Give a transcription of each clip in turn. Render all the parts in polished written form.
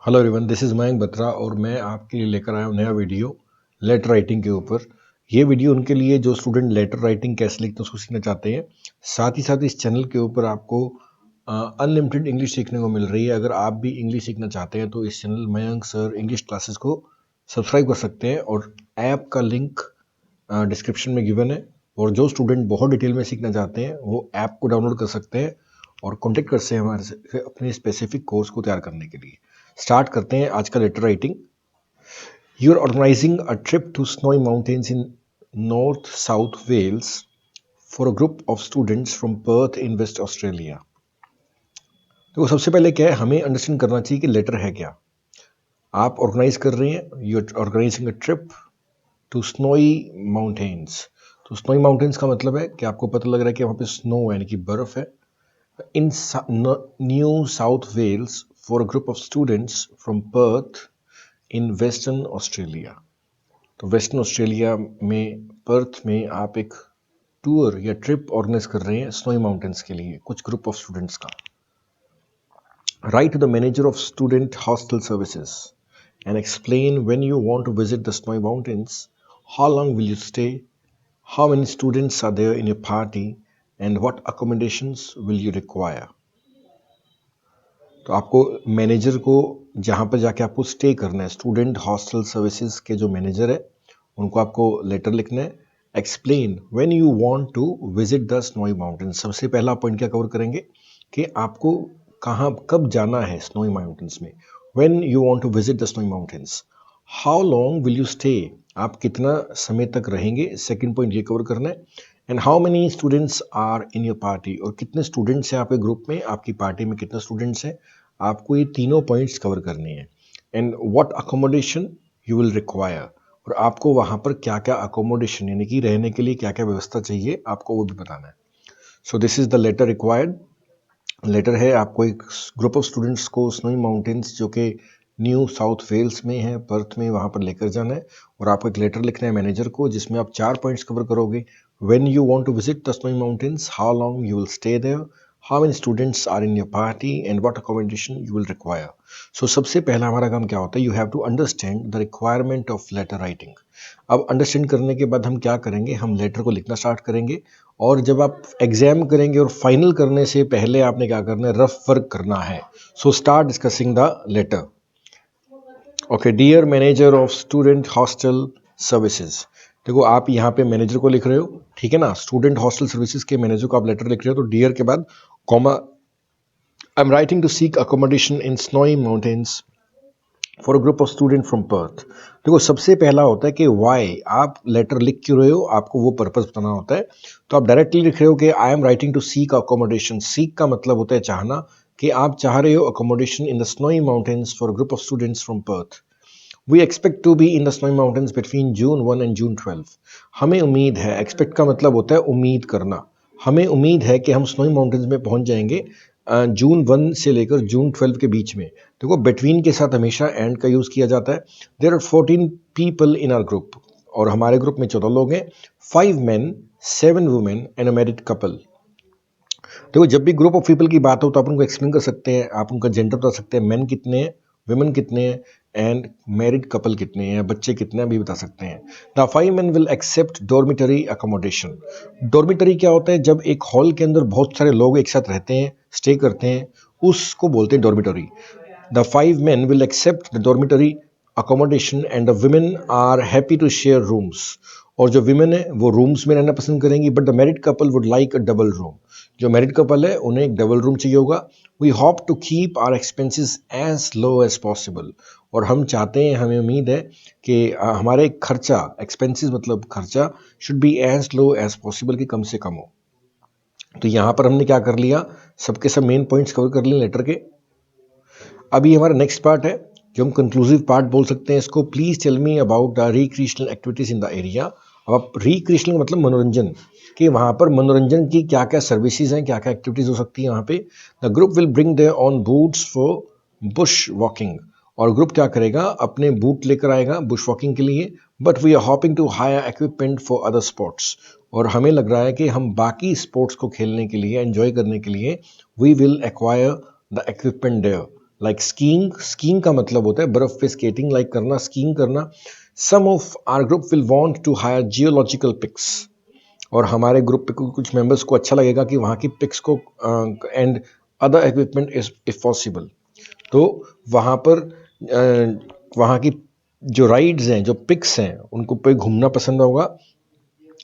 Hello everyone, this is Mayank Batra और मैं आपके लिए लेकर आया हूँ नया वीडियो लेटर राइटिंग के ऊपर। ये वीडियो उनके लिए जो स्टूडेंट लेटर राइटिंग कैसे लिखते हैं उसको सीखना चाहते हैं। साथ ही साथ इस चैनल के ऊपर आपको अनलिमिटेड इंग्लिश सीखने को मिल रही है। अगर आप भी इंग्लिश सीखना चाहते हैं तो इस channel Mayank sir English classes को सब्सक्राइब कर सकते हैं और ऐप का लिंक डिस्क्रिप्शन में गिवन है। और जो स्टूडेंट बहुत डिटेल में सीखना चाहते हैं वो ऐप को डाउनलोड कर सकते हैं और कॉन्टेक्ट कर सकते हैं हमारे से अपने स्पेसिफिक कोर्स को तैयार करने के लिए। स्टार्ट करते हैं आज का letter writing. You are organising a trip to Snowy Mountains in North South Wales for a group of students from Perth in West Australia. तो सबसे पहले क्या है, हमें अंडरस्टैंड करना चाहिए कि लेटर है क्या। आप ऑर्गेनाइज कर रहे हैं, you are organising a trip to Snowy Mountains. तो स्नोई माउंटेन्स का मतलब है कि आपको पता लग रहा है कि वहाँ पे स्नो यानी कि बर्फ है in New South Wales for a group of students from Perth in Western Australia. तो वेस्टर्न ऑस्ट्रेलिया में पर्थ में आप एक टूर या ट्रिप ऑर्गेनाइज कर रहे हैं स्नोई माउंटेन्स के लिए कुछ ग्रुप ऑफ स्टूडेंट्स का। Write to the manager of student hostel services and explain when you want to visit the snowy mountains, how long will you stay, how many students are there in your party and what accommodations will you require. तो आपको manager को जहाँ पर जाके आपको stay करना है, student hostel services के जो मैनेजर है उनको आपको लेटर लिखना है। Explain when you want to visit the snowy Mountains. सबसे पहला पॉइंट क्या कवर करेंगे कि आपको कहाँ कब जाना है स्नोई माउंटेन्स में। When you want to visit the snowy mountains, how long will you stay, आप कितना समय तक रहेंगे, सेकंड पॉइंट ये कवर करना है। And how many students are in your party, और कितने स्टूडेंट्स हैं आपके ग्रुप में, आपकी पार्टी में कितने स्टूडेंट्स हैं। आपको ये तीनों पॉइंट्स कवर करने हैं। And what accommodation you will require, और आपको वहाँ पर क्या क्या अकोमोडेशन यानी कि रहने के लिए क्या क्या व्यवस्था चाहिए आपको वो भी बताना है। So this is the letter required. Letter है आपको एक ग्रुप ऑफ स्टूडेंट्स को स्नोई माउंटेन्स जो कि न्यू साउथ वेल्स में है, पर्थ में, वहाँ पर लेकर जाना है। और आपको एक लेटर लिखना है मैनेजर को जिसमें आप 4 पॉइंट्स कवर करोगे। When you want to visit the snowy mountains, how long you will stay there, how many students are in your party and what accommodation you will require. So सबसे पहला हमारा काम क्या होता है, you have to understand the requirement of letter writing. अब understand करने के बाद हम क्या करेंगे, हम लेटर को लिखना स्टार्ट करेंगे। और जब आप एग्जाम करेंगे और फाइनल करने से पहले आपने क्या करना है, रफ वर्क करना है। So start discussing the letter. Okay, dear manager of student hostel services. देखो आप यहाँ पे मैनेजर को लिख रहे हो, ठीक है ना, स्टूडेंट हॉस्टल सर्विसेज के मैनेजर को आप लेटर लिख रहे हो तो डियर के बाद comma, I am writing to seek accommodation in Snowy Mountains for a group of student from Perth. देखो सबसे पहला होता है कि वाई, आप लेटर लिख क्यों रहे हो, आपको वो पर्पस बताना होता है। तो आप डायरेक्टली लिख रहे हो कि I am writing to seek accommodation. Seek का मतलब होता है चाहना, कि आप चाह रहे हो accommodation in the snowy Mountains for a group of students from Perth. We expect to be in the snowy Mountains between June 1 and June 12। हमें उम्मीद है, एक्सपेक्ट का मतलब होता है उम्मीद करना। हमें उम्मीद है कि हम स्नोई माउंटेन्स में पहुंच जाएंगे जून 1 से लेकर जून 12 के बीच में। देखो बिटवीन के साथ हमेशा एंड का यूज़ किया जाता है। There are 14 people in our group, और हमारे ग्रुप में 14 लोग हैं। 5 men, 7 women and a married couple. देखो जब भी ग्रुप ऑफ पीपल की बात हो तो आप उनको एक्सप्लेन कर सकते हैं, आप उनका जेंडर बता सकते हैं, मेन कितने हैं, वुमेन कितने हैं एंड मैरिड कपल कितने हैं, बच्चे कितने हैं भी बता सकते हैं। The 5 men will accept dormitory accommodation. Dormitory क्या होता है, जब एक हॉल के अंदर बहुत सारे लोग एक साथ रहते हैं, स्टे करते हैं, उसको बोलते हैं dormitory. The 5 men will accept the dormitory accommodation and the women are happy to share rooms। और जो विमेन है वो रूम्स में रहना पसंद करेंगी, but the married couple would like a double room. जो मैरिड कपल है उन्हें एक डबल रूम चाहिए होगा। We hope to keep our expenses as low as possible. और हम चाहते हैं, हमें उम्मीद है कि हमारे खर्चा, एक्सपेंसेस मतलब खर्चा, should be as low as possible, कि कम से कम हो। तो यहाँ पर हमने क्या कर लिया, सबके सब मेन पॉइंट्स कवर कर लिए लेटर के। अभी हमारा नेक्स्ट पार्ट है जो हम कंक्लूसिव पार्ट बोल सकते हैं इसको। Please tell me about the recreational activities in the area. अब आप रिक्रिएशनल मतलब मनोरंजन, कि वहाँ पर मनोरंजन की क्या क्या सर्विसेज हैं, क्या क्या एक्टिविटीज हो सकती है वहाँ पे। The group will bring their on boots for Bush walking. और ग्रुप क्या करेगा, अपने बूट लेकर आएगा बुश वॉकिंग के लिए। But we are hoping to hire equipment for other sports. और हमें लग रहा है कि हम बाकी स्पोर्ट्स को खेलने के लिए, एंजॉय करने के लिए, we will acquire the equipment there. Like skiing, skiing का मतलब होता है बर्फ पे स्केटिंग लाइक करना, स्कीइंग करना. Some of our group will want to hire geological picks, और हमारे ग्रुप पे कुछ मेंबर्स को अच्छा लगेगा कि वहाँ की पिक्स को and other equipment if possible. तो वहाँ पर वहाँ की जो राइड्स हैं, जो पिक्स हैं, उनको पे घूमना पसंद होगा,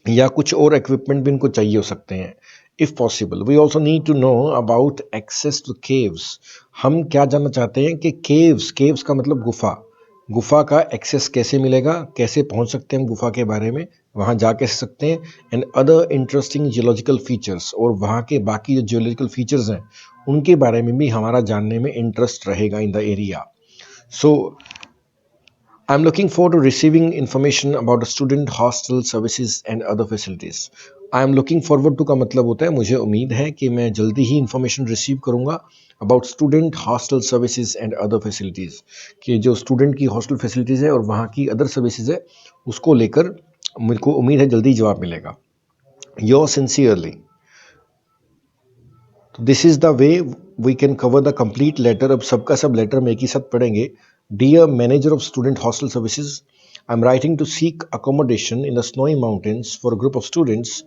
या कुछ और इक्विपमेंट भी उनको चाहिए हो सकते हैं. If possible we also need to know about access to caves. हम क्या जानना चाहते हैं कि केव्स, केव्स का मतलब गुफा, गुफा का एक्सेस कैसे मिलेगा, कैसे पहुंच सकते हैं हम गुफा के बारे में, वहां जा कैसे सकते हैं, and other interesting geological features, और वहां के बाकी जो जियोलॉजिकल फीचर्स हैं उनके बारे में भी हमारा जानने में इंटरेस्ट रहेगा इन the area. So I'm looking forward to receiving information about the student hostel services and other facilities. I am looking forward to का मतलब होता है मुझे उम्मीद है कि मैं जल्दी ही information receive करूंगा about student hostel services and other facilities, कि जो student की hostel facilities है और वहाँ की other services है उसको लेकर मुझको उम्मीद है जल्दी जवाब मिलेगा. Yours sincerely. This is the way we can cover the complete letter. अब सबका सब लेटर में एक ही साथ पढ़ेंगे. Dear manager of student hostel services, I am writing to seek accommodation in the snowy Mountains for a group of students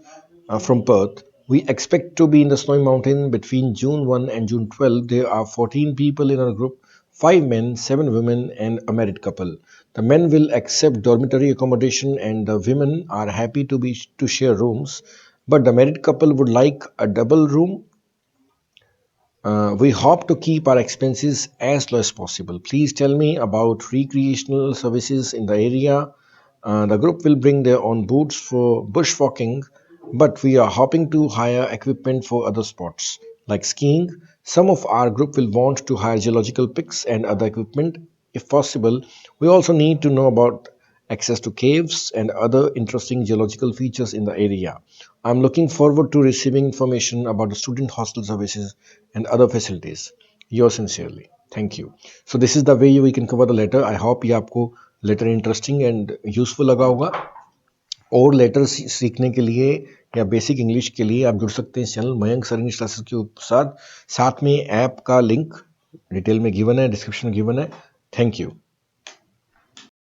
from Perth. We expect to be in the snowy mountain between June 1 and June 12. There are 14 people in our group, 5 men, 7 women, and a married couple. The men will accept dormitory accommodation and the women are happy to share rooms, but the married couple would like a double room. We hope to keep our expenses as low as possible. Please tell me about recreational services in the area. The group will bring their own boots for bushwalking, but we are hoping to hire equipment for other sports like skiing. Some of our group will want to hire geological picks and other equipment if possible. We also need to know about access to caves and other interesting geological features in the area. I'm looking forward to receiving information about the student hostel services and other facilities. Yours sincerely. Thank you. So this is the way we can cover the letter. I hope ये आपको letter interesting and useful लगा होगा. और letter सीखने के लिए या basic English के लिए आप जुड़ सकते हैं इस channel Mayank sir English classes के साथ. साथ में ऐप का लिंक डिटेल में गिवन है, डिस्क्रिप्शन में गिवन है. Thank you.